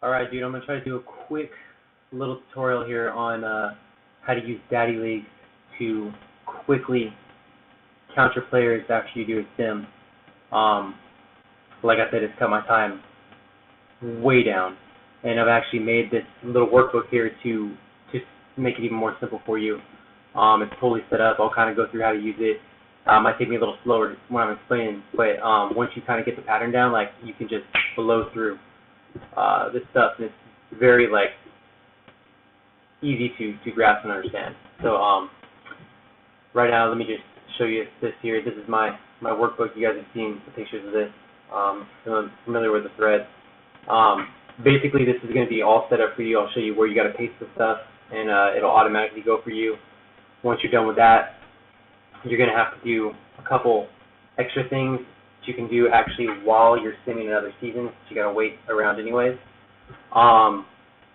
Alright, dude, I'm going to try to do a quick little tutorial here on how to use Daddy League to quickly counter players after you do a sim. Like I said, it's cut my time way down, and I've actually made this little workbook here to make it even more simple for you. It's totally set up. I'll kind of go through how to use it. It might take me a little slower when I'm explaining, but once you kind of get the pattern down, like, you can just blow through this stuff, and it's very easy to grasp and understand. So right now, let me just show you this here. This is my workbook. You guys have seen the pictures of this. I'm familiar with the thread. Basically, this is going to be all set up for you. I'll show you where you got to paste the stuff, and it'll automatically go for you. Once you're done with that, you're going to have to do a couple extra things that you can do actually while you're simming another season. So you got to wait around anyways. And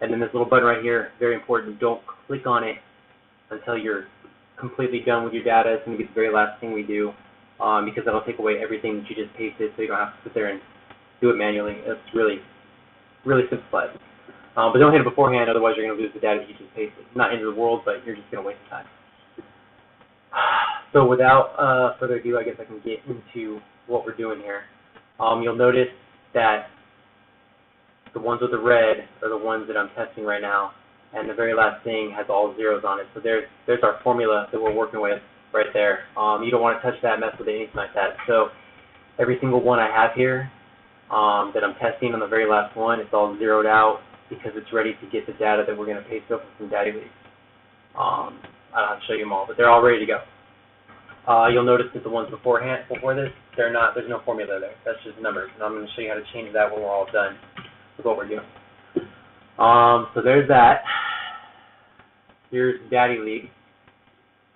then this little button right here, very important. Don't click on it until you're completely done with your data. It's going to be the very last thing we do, because that'll take away everything that you just pasted, so you don't have to sit there and do it manually. It's really simplified. But don't hit it beforehand, otherwise you're going to lose the data that you just pasted. Not into the world, but you're just going to waste time. So without further ado, I guess I can get into what we're doing here. You'll notice that the ones with the red are the ones that I'm testing right now, and the very last thing has all zeros on it. So there's our formula that we're working with right there. You don't want to touch that, mess with it, anything like that. So every single one I have here that I'm testing on the very last one, it's all zeroed out because it's ready to get the data that we're going to paste over from Daddy League. I'll show you them all, but they're all ready to go. You'll notice that the ones before this, there's no formula there. That's just numbers, and I'm going to show you how to change that when we're all done with what we're doing. So there's that. Here's Daddy League.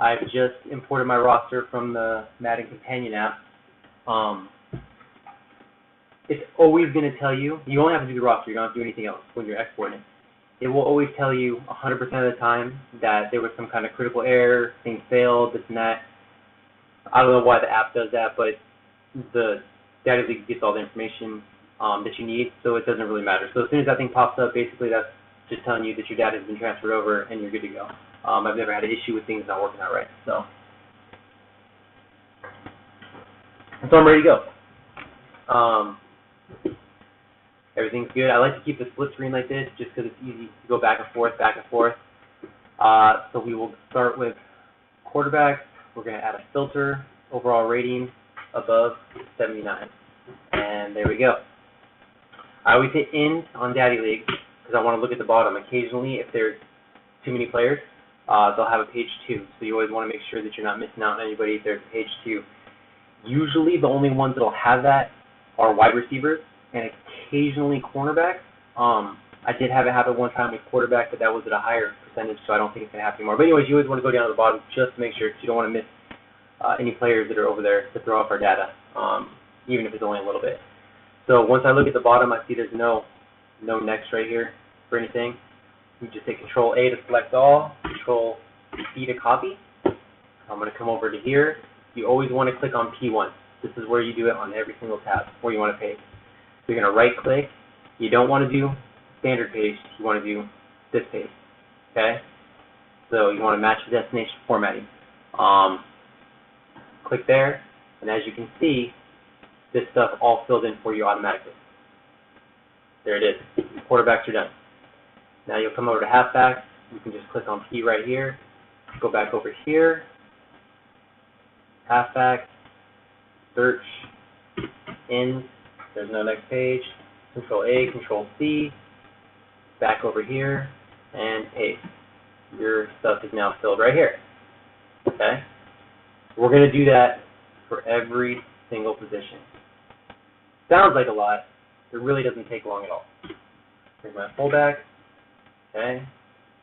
I've just imported my roster from the Madden Companion app. It's always going to tell you, you only have to do the roster, you don't have to do anything else when you're exporting. It will always tell you 100% of the time that there was some kind of critical error, things failed, this and that. I don't know why the app does that, but the Daddy League gets all the information that you need, so it doesn't really matter. So as soon as that thing pops up, basically that's just telling you that your data has been transferred over and you're good to go. I've never had an issue with things not working out right. So I'm ready to go. Everything's good. I like to keep the split screen like this just because it's easy to go back and forth. So we will start with quarterback. We're going to add a filter, overall rating above 79. And there we go. I always hit end on Daddy League because I want to look at the bottom. Occasionally, if there's too many players, they'll have a page 2. So you always want to make sure that you're not missing out on anybody if there's a page 2. Usually, the only ones that will have that are wide receivers and occasionally cornerbacks. I did have it happen one time with quarterback, but that was at a higher percentage, so I don't think it's going to happen anymore. But anyways, you always want to go down to the bottom just to make sure, because you don't want to miss any players that are over there to throw off our data, even if it's only a little bit. So once I look at the bottom, I see there's no next right here for anything. You just hit Control-A to select all, Control-C to copy. I'm going to come over to here. You always want to click on P1. This is where you do it on every single tab where you want to paste. So you're going to right-click. You don't want to do standard paste. You want to do this paste. Okay? So you want to match the destination formatting. Click there, and as you can see, this stuff all filled in for you automatically. There it is. Quarterbacks are done. Now you'll come over to halfback. You can just click on P right here. Go back over here. Halfback. Search. End. There's no next page. Control-A, Control-C. Back over here. And paste. Your stuff is now filled right here. Okay? We're going to do that for every single position. Sounds like a lot. It really doesn't take long at all. Here's my fullback. Okay.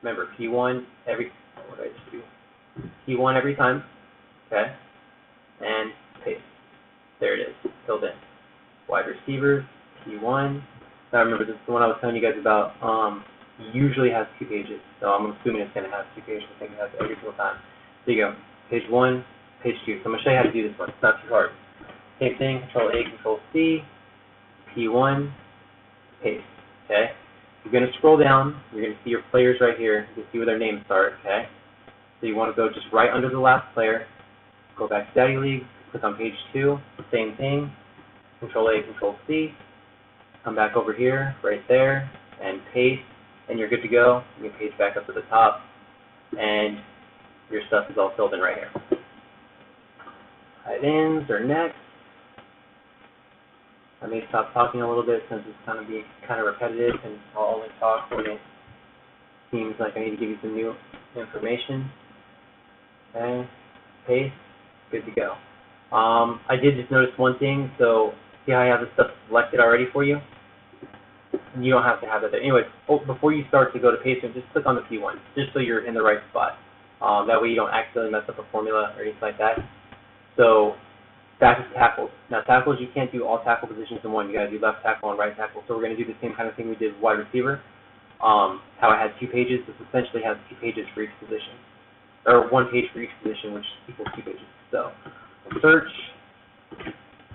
Remember, P1 every P1 every time. Okay. And paste. There it is. Filled in. Wide receivers, P1. Now remember, this is the one I was telling you guys about. Usually has 2 pages. So I'm assuming it's going to have 2 pages. I think it has every single time. There you go. Page 1. Page 2. So I'm going to show you how to do this one. It's not too hard. Same thing, Control-A, Control-C, P1, paste. Okay? You're going to scroll down. You're going to see your players right here. You can see where their names start, okay? So you want to go just right under the last player. Go back to Daddy League. Click on page 2. Same thing. Control A, Control C. Come back over here, right there, and paste. And you're good to go. You can paste back up to the top. And your stuff is all filled in right here. Items are next. I may stop talking a little bit since it's going to be kind of repetitive, and I'll only talk when it seems like I need to give you some new information. Okay, paste, good to go. I did just notice one thing, so see how I have this stuff selected already for you? You don't have to have that there. Anyway, before you start to go to pasting, just click on the P1, just so you're in the right spot. That way you don't accidentally mess up a formula or anything like that. So back to tackles. Now tackles, you can't do all tackle positions in one. You got to do left tackle and right tackle. So we're going to do the same kind of thing we did with wide receiver. How I had 2 pages. This essentially has 2 pages for each position, or 1 page for each position, which equals 2 pages. So search,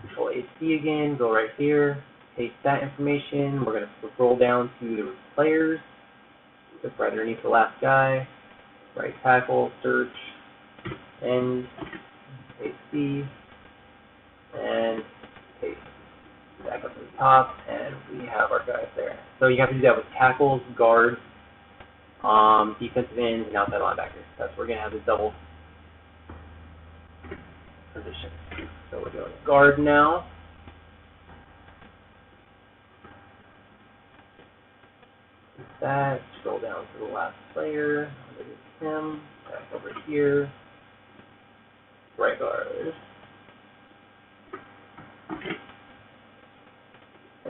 Control AC again. Go right here. Paste that information. We're going to scroll down to the players. Look right underneath the last guy. Right tackle. Search. End. AC. And paste back up to the top, and we have our guys there. So you have to do that with tackles, guards, defensive ends, and outside linebackers. That's where we're going to have the double position. So we're doing guard now. That, scroll down to the last player, underneath him, back over here, right guard.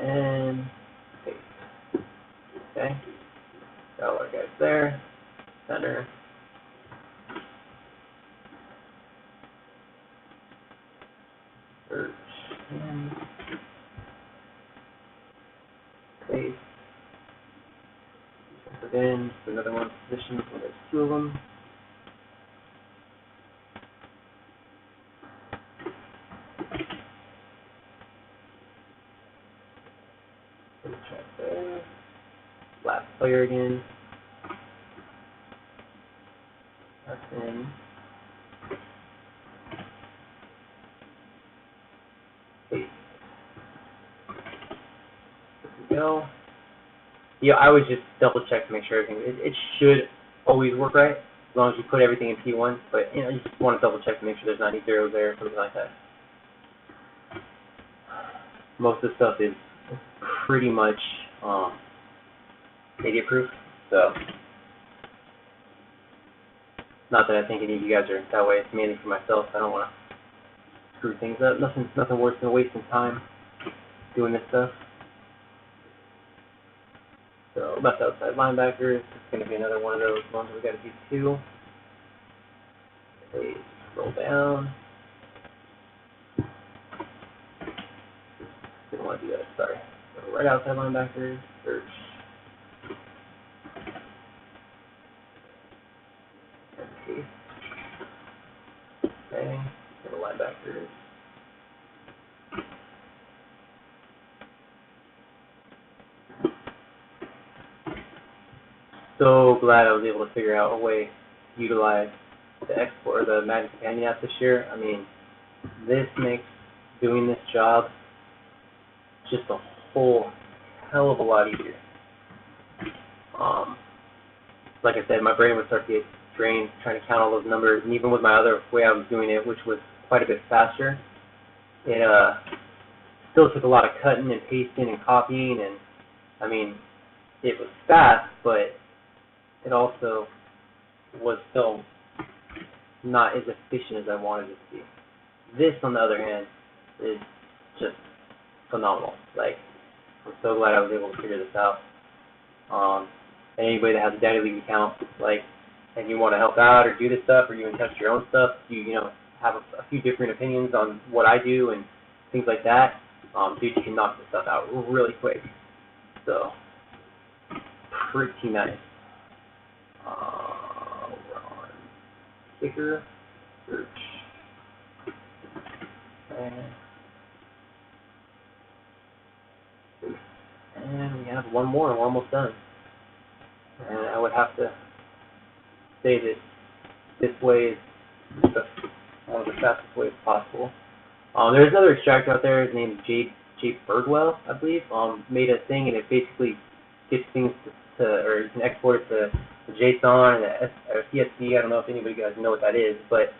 And paste. Okay. Got all our guys there. Center. Search. And paste. Put in another one position where there's 2 of them. Check there. Last player again. That's in. Paste. There we go. Yeah, I would just double check to make sure everything. It should always work right as long as you put everything in P1. But you just want to double check to make sure there's not any zeros there or something like that. Most of the stuff is pretty much idiot proof, so not that I think any of you guys are that way. It's mainly for myself. I don't want to screw things up. Nothing worse than wasting time doing this stuff. So left outside linebackers, it's going to be another one of those ones we got to do 2. Okay, scroll down. Didn't want to do that. Sorry. So right outside linebackers, search. And paste. Okay. Go to linebackers. So glad I was able to figure out a way to utilize the export or the Madden Companion app this year. I mean, this makes doing this job just a whole hell of a lot easier. Like I said, my brain would start to get drained trying to count all those numbers, and even with my other way I was doing it, which was quite a bit faster, it still took a lot of cutting and pasting and copying, and I mean, it was fast, but it also was still not as efficient as I wanted it to be. This, on the other hand, is just phenomenal. Like, I'm so glad I was able to figure this out. And anybody that has a Daddy League account, like, and you want to help out or do this stuff, or you want to test your own stuff, you know, have a few different opinions on what I do and things like that, dude, you can knock this stuff out really quick. So, pretty nice. We're on sticker, search, and we have one more, and we're almost done. And I would have to say that this way is one of the fastest ways possible. There's another extractor out there. His name is J Birdwell, I believe. Made a thing, and it basically gets things or you can export it to JSON and or CSV. I don't know if anybody guys know what that is, but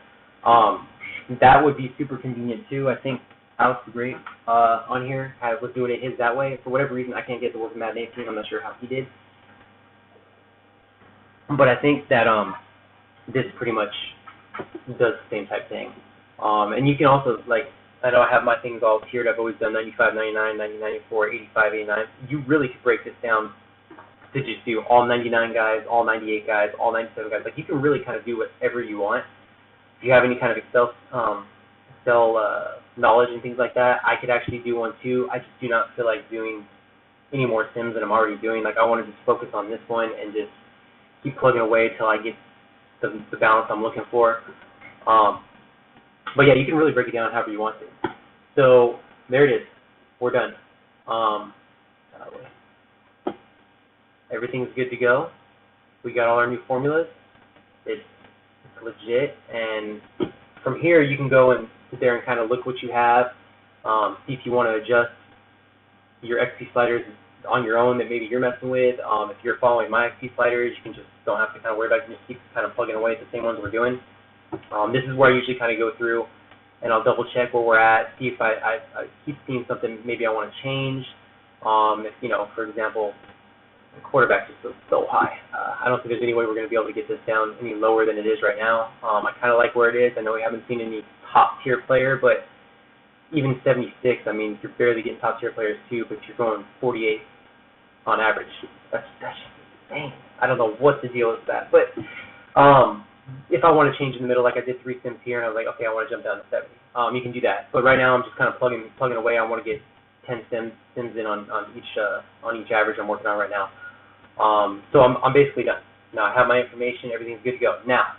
that would be super convenient too. I think Alex the Great on here was doing it his that way. For whatever reason, I can't get the work of Matt 18. I'm not sure how he did, but I think that this pretty much does the same type thing. And you can also, like, I know I have my things all tiered. I've always done 95, 99, 90, 94, 85, 89. You really could break this down to just do all 99 guys, all 98 guys, all 97 guys. Like, you can really kind of do whatever you want. If you have any kind of Excel knowledge and things like that, I could actually do one too. I just do not feel like doing any more sims than I'm already doing. Like, I want to just focus on this one and just keep plugging away till I get the balance I'm looking for. But yeah, you can really break it down however you want to. So there it is. We're done. Everything's good to go. We got all our new formulas. It's legit. And from here, you can go and sit there and kind of look what you have. See if you want to adjust your XP sliders on your own that maybe you're messing with. If you're following my XP sliders, you can just don't have to kind of worry about it. You can just keep kind of plugging away at the same ones we're doing. This is where I usually kind of go through and I'll double check where we're at, see if I keep seeing something maybe I want to change. If, you know, for example, the quarterback is so high. I don't think there's any way we're going to be able to get this down any lower than it is right now. I kind of like where it is. I know we haven't seen any top tier player, but even 76, I mean, you're barely getting top tier players too, but you're going 48 on average. That's just insane. I don't know what the deal is with that, but if I want to change in the middle, like I did 3 sims here, and I was like, okay, I want to jump down to 70. You can do that, but right now I'm just kind of plugging away. I want to get 10 sims in on each average I'm working on right now. So I'm basically done. Now I have my information, everything's good to go. Now,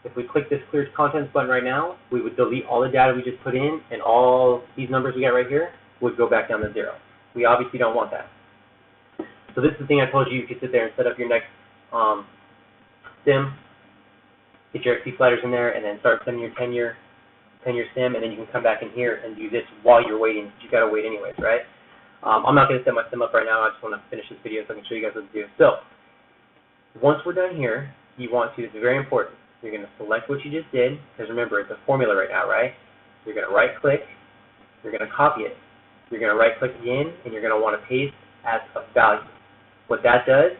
if we click this clear contents button right now, we would delete all the data we just put in, and all these numbers we got right here would go back down to 0. We obviously don't want that. So this is the thing I told you. You could sit there and set up your next sim, get your XP sliders in there, and then start sending your 10-year sim, and then you can come back in here and do this while you're waiting. You got to wait anyways, right? I'm not going to set my sim up right now. I just want to finish this video so I can show you guys what to do. So once we're done here, you want to, it's very important, you're going to select what you just did, because remember, it's a formula right now, right? You're going to right-click, you're going to copy it. You're going to right-click again, and you're going to want to paste as a value. What that does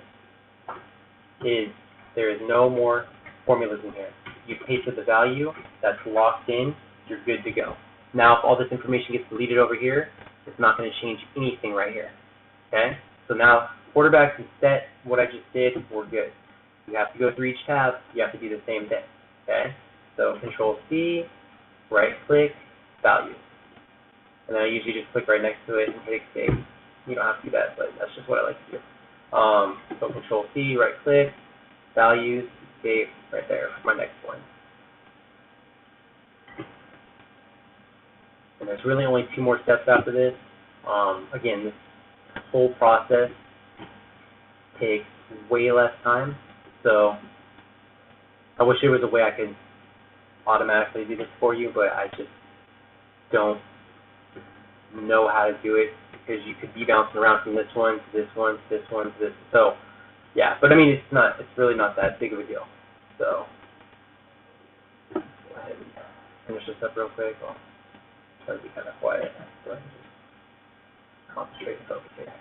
is there is no more formulas in here. You pasted the value, that's locked in, you're good to go. Now, if all this information gets deleted over here, it's not going to change anything right here. Okay? So now, quarterbacks is set, what I just did, we're good. You have to go through each tab, you have to do the same thing. Okay? So, Control-C, right-click, value. And then I usually just click right next to it and hit escape. You don't have to do that, but that's just what I like to do. So Control-C, right-click, values, escape, right there for my next one. And there's really only 2 more steps after this. Again, this whole process takes way less time. So I wish there was a way I could automatically do this for you, but I just don't know how to do it, because you could be bouncing around from this one to this one to this one to this. So yeah, but I mean, it's really not that big of a deal. So go ahead and finish this up real quick. I'll try to be kind of quiet so I can just concentrate and focus here.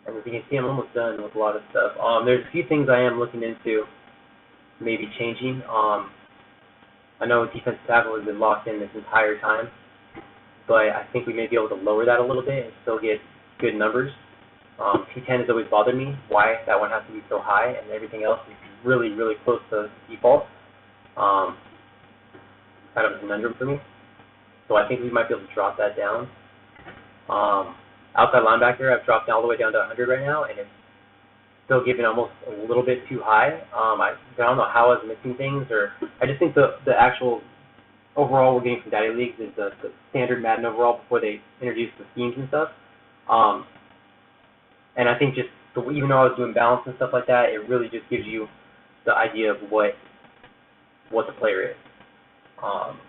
And as you can see, I'm almost done with a lot of stuff. There's a few things I am looking into maybe changing. I know defensive tackle has been locked in this entire time, but I think we may be able to lower that a little bit and still get good numbers. 210 has always bothered me, why that one has to be so high, and everything else is really, really close to default. Kind of a conundrum for me. So I think we might be able to drop that down. Outside linebacker, I've dropped all the way down to 100 right now, and it's still giving almost a little bit too high. I don't know how I was missing things, or I just think the actual overall we're getting from Daddy Leagues is the standard Madden overall before they introduce the themes and stuff. And I think just even though I was doing balance and stuff like that, it really just gives you the idea of what the player is.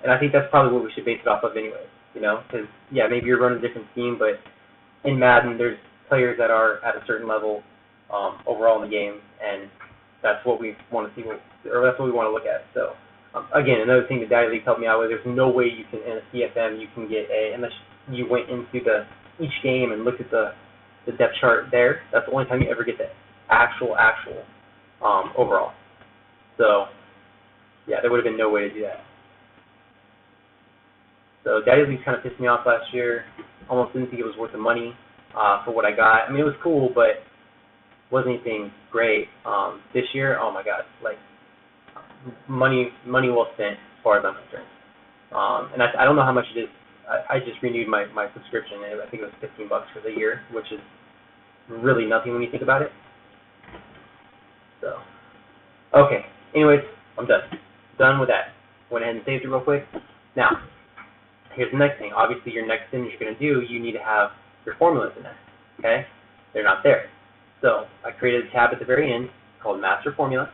And I think that's probably what we should base it off of anyway, you know, because, yeah, maybe you're running a different scheme, but in Madden, there's players that are at a certain level overall in the game, and that's what we want to see, or that's what we want to look at. So, again, another thing that Daddy League helped me out with, there's no way you can, in a CFM, you can get unless you went into each game and looked at the depth chart there. That's the only time you ever get the actual overall. So, yeah, there would have been no way to do that. So Daddy Leagues kind of pissed me off last year. Almost didn't think it was worth the money for what I got. I mean, it was cool, but wasn't anything great. This year, oh my God, like money well spent as far as I'm concerned. And I don't know how much it is. I just renewed my subscription, and I think it was $15 for the year, which is really nothing when you think about it. So, okay. Anyways, I'm done. Done with that. Went ahead and saved it real quick. Now, here's the next thing. Obviously, your next thing you're going to do, you need to have your formulas in there. Okay? They're not there. So I created a tab at the very end called Master Formula.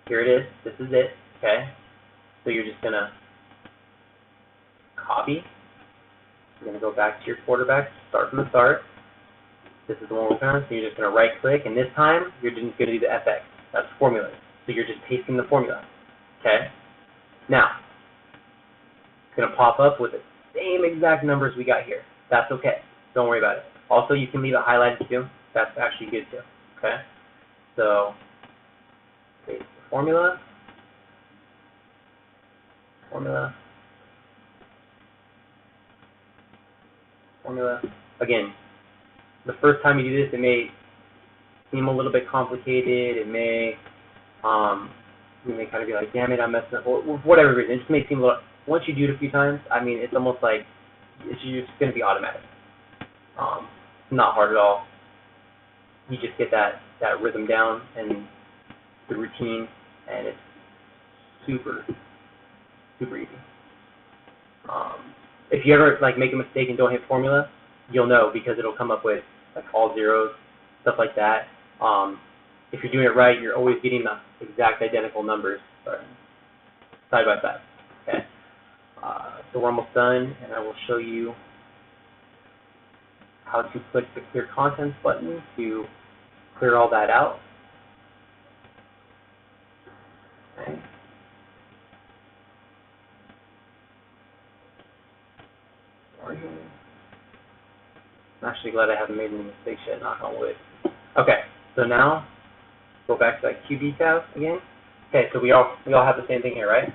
Here it is. This is it. Okay? So you're just going to copy. You're going to go back to your quarterback, start from the start. This is the one we're working on. So you're just going to right click, and this time you're just going to do the FX. That's formulas. So you're just pasting the formula. Okay? Now, it's going to pop up with the same exact numbers we got here. That's okay. Don't worry about it. Also, you can leave it highlighted too. That's actually good too. Okay? So, paste the formula. Formula. Again, the first time you do this, it may seem a little bit complicated. It may, you may kind of be like, damn it, I'm messing up. For whatever reason, it just may seem a little. Once you do it a few times, I mean, it's almost like it's just going to be automatic. It's not hard at all. You just get that rhythm down and the routine, and it's super easy. If you ever like make a mistake and don't hit formula, you'll know because it'll come up with like all zeros, stuff like that. If you're doing it right, you're always getting the exact identical numbers side by side. Okay. So we're almost done, and I will show you how to click the Clear Contents button to clear all that out. Okay. I'm actually glad I haven't made any mistakes yet, knock on wood. Okay, so now go back to that QB tab again. Okay, so we all have the same thing here, right?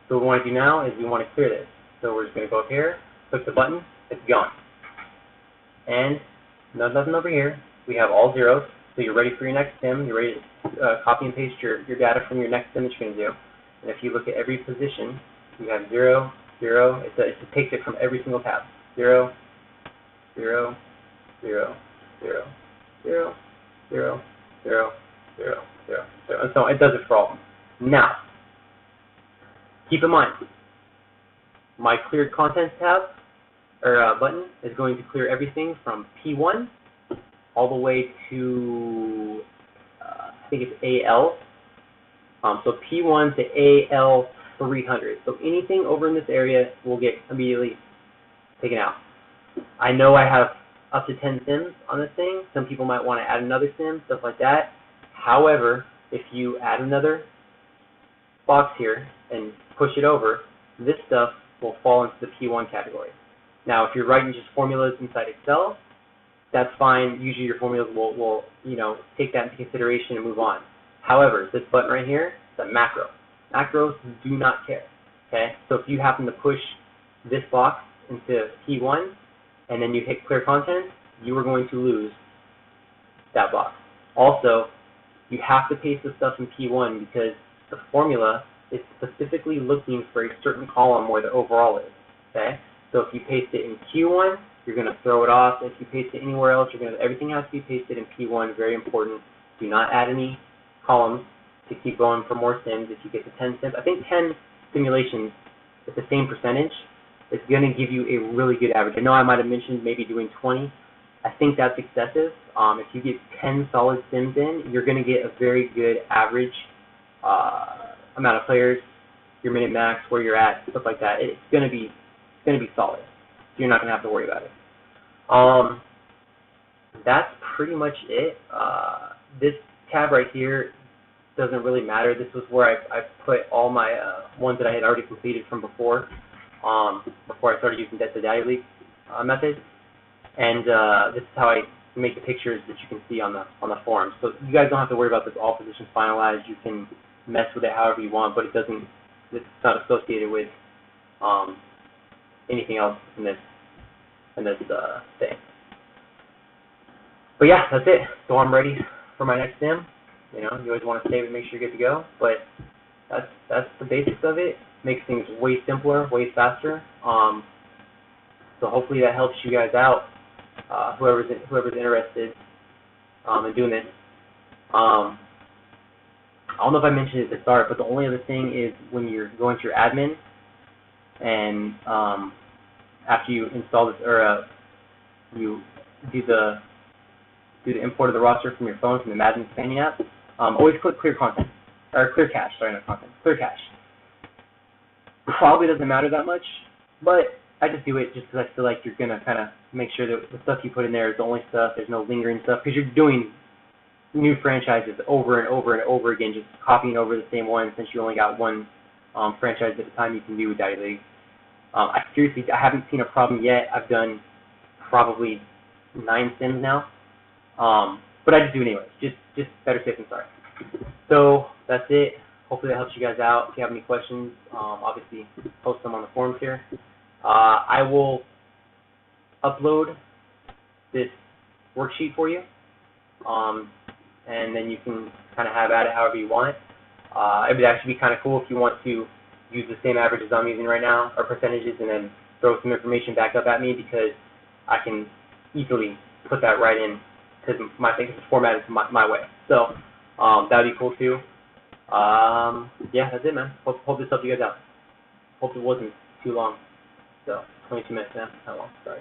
So what we want to do now is we want to clear this. So we're just going to go up here, click the button, it's gone. And nothing over here. We have all zeros. So you're ready for your next sim. You're ready to copy and paste your data from your next sim that you're going to do. And if you look at every position, you have 0, 0. It takes it from every single tab. 0, 0, 0, 0, 0, 0, 0, 0, 0. And so it does it for all of them. Now, keep in mind, my cleared contents tab or button is going to clear everything from P1 all the way to I think it's AL. So P1 to AL 300. So anything over in this area will get immediately taken out. I know I have up to 10 sims on this thing. Some people might want to add another sim, stuff like that. However, if you add another box here and push it over, this stuff will fall into the P1 category. Now, if you're writing just formulas inside Excel, that's fine. Usually your formulas will take that into consideration and move on. However, this button right here is a macro. Macros do not care. Okay? So if you happen to push this box into P1 and then you hit clear content, you are going to lose that box. Also, you have to paste the stuff in P1 because the formula is specifically looking for a certain column where the overall is. Okay? So if you paste it in Q1, you're going to throw it off. If you paste it anywhere else, everything has to be pasted in P1. Very important. Do not add any columns to keep going for more sims. If you get to 10 sims, I think 10 simulations it's the same percentage, it's going to give you a really good average. I know I might have mentioned maybe doing 20. I think that's excessive. If you get 10 solid sims in, you're going to get a very good average amount of players, your minute max, where you're at, stuff like that. It's going to be solid. So you're not going to have to worry about it. That's pretty much it. This tab right here doesn't really matter. This was where I put all my ones that I had already completed from before I started using Dead to Daddy League method. And this is how I make the pictures that you can see on the forum. So you guys don't have to worry about this all positions finalized. You can mess with it however you want, but it's not associated with anything else in this thing. But yeah, that's it. So I'm ready for my next sim. You know, you always want to save and make sure you're good to go, but that's the basics of it. Makes things way simpler, way faster. So hopefully that helps you guys out, whoever's interested in doing this. I don't know if I mentioned it at the start, but the only other thing is when you're going to your admin and after you install this, or you do the import of the roster from your phone from the Madden companion app, always click clear content, or clear cache, sorry, not content, clear cache. Probably doesn't matter that much, but I just do it just because I feel like you're going to kind of make sure that the stuff you put in there is the only stuff, there's no lingering stuff, because you're doing new franchises over and over and over again, just copying over the same one since you only got one franchise at a time you can do with Daddy League. I haven't seen a problem yet. I've done probably 9 sims now, but I just do it anyways, just better safe than sorry. So that's it. Hopefully that helps you guys out. If you have any questions, obviously post them on the forums here. I will upload this worksheet for you, and then you can kind of have at it however you want. It would actually be kind of cool if you want to use the same averages I'm using right now, or percentages, and then throw some information back up at me, because I can easily put that right in, because my thing is formatted my way. So that would be cool too. Yeah, that's it, man. Hope this helped you guys out. Hope it wasn't too long. So 22 minutes now. Not long. Sorry.